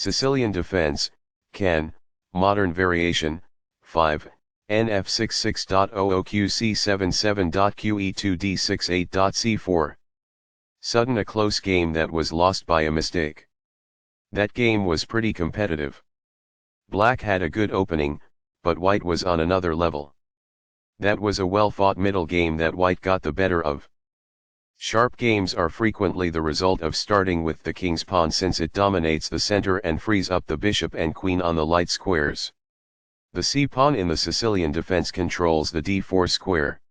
Sicilian defense, can, modern variation, 5, Nf6 6.O-O Qc7 7.QE2D6 8.C4. Sudden a close game that was lost by a mistake. That game was pretty competitive. Black had a good opening, but white was on another level. That was a well-fought middle game that white got the better of. Sharp games are frequently the result of starting with the king's pawn since it dominates the center and frees up the bishop and queen on the light squares. The c-pawn in the Sicilian defense controls the d4 square.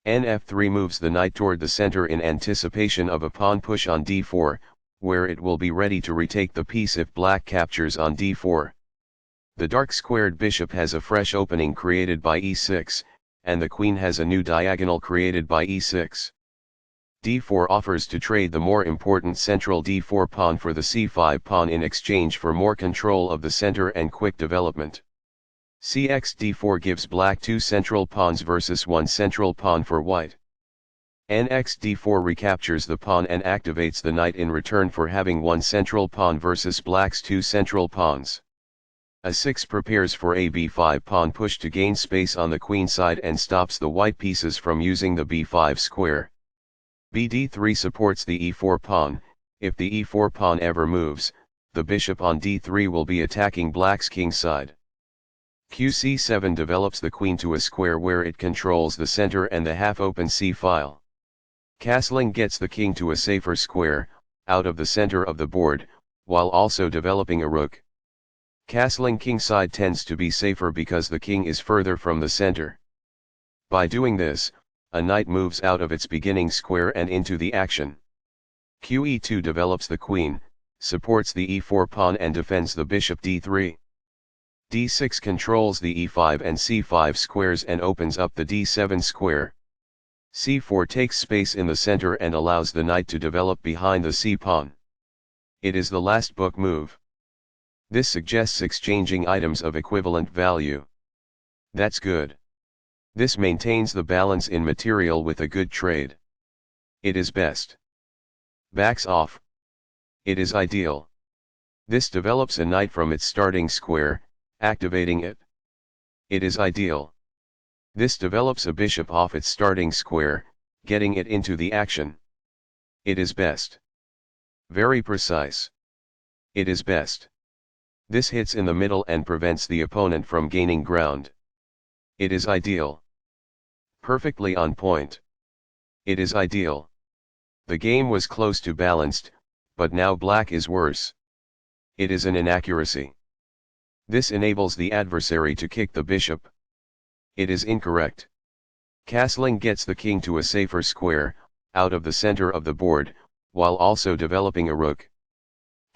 Nf3 moves the knight toward the center in anticipation of a pawn push on d4, where it will be ready to retake the piece if black captures on d4. The dark squared bishop has a fresh opening created by e6, and the queen has a new diagonal created by e6. d4 offers to trade the more important central d4 pawn for the c5 pawn in exchange for more control of the center and quick development. Cx d4 gives black two central pawns versus one central pawn for white. Nx d4 recaptures the pawn and activates the knight in return for having one central pawn versus black's two central pawns. A6 prepares for a b5 pawn push to gain space on the queen side and stops the white pieces from using the b5 square. Bd3 supports the e4 pawn. If the e4 pawn ever moves, the bishop on d3 will be attacking black's king side. Qc7 develops the queen to a square where it controls the center and the half-open c-file. Castling gets the king to a safer square, out of the center of the board, while also developing a rook. Castling kingside tends to be safer because the king is further from the center. By doing this, a knight moves out of its beginning square and into the action. Qe2 develops the queen, supports the e4 pawn and defends the bishop d3. d6 controls the e5 and c5 squares and opens up the d7 square. c4 takes space in the center and allows the knight to develop behind the c-pawn. It is the last book move. This suggests exchanging items of equivalent value. That's good. This maintains the balance in material with a good trade. It is best. Backs off. It is ideal. This develops a knight from its starting square, activating it. It is ideal. This develops a bishop off its starting square, getting it into the action. It is best. Very precise. It is best. This hits in the middle and prevents the opponent from gaining ground. It is ideal. Perfectly on point. It is ideal. The game was close to balanced, but now black is worse. It is an inaccuracy. This enables the adversary to kick the bishop. It is incorrect. Castling gets the king to a safer square, out of the center of the board, while also developing a rook.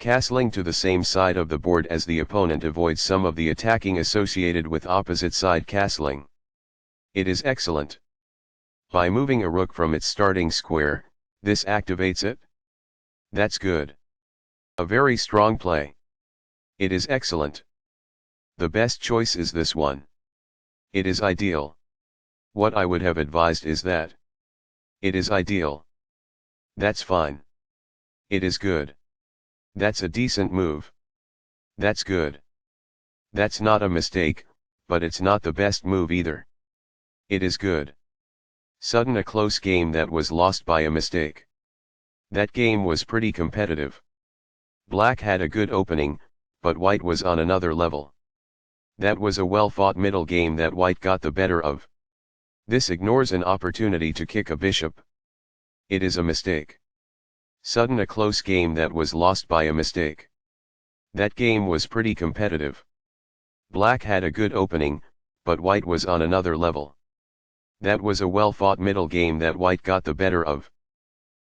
Castling to the same side of the board as the opponent avoids some of the attacking associated with opposite side castling. It is excellent. By moving a rook from its starting square, this activates it. That's good. A very strong play. It is excellent. The best choice is this one. It is ideal. What I would have advised is that. It is ideal. That's fine. It is good. That's a decent move. That's good. That's not a mistake, but it's not the best move either. It is good. Sudden a close game that was lost by a mistake. That game was pretty competitive. Black had a good opening, but white was on another level. That was a well-fought middle game that white got the better of. This ignores an opportunity to kick a bishop. It is a mistake. Sudden a close game that was lost by a mistake. That game was pretty competitive. Black had a good opening, but white was on another level. That was a well-fought middle game that white got the better of.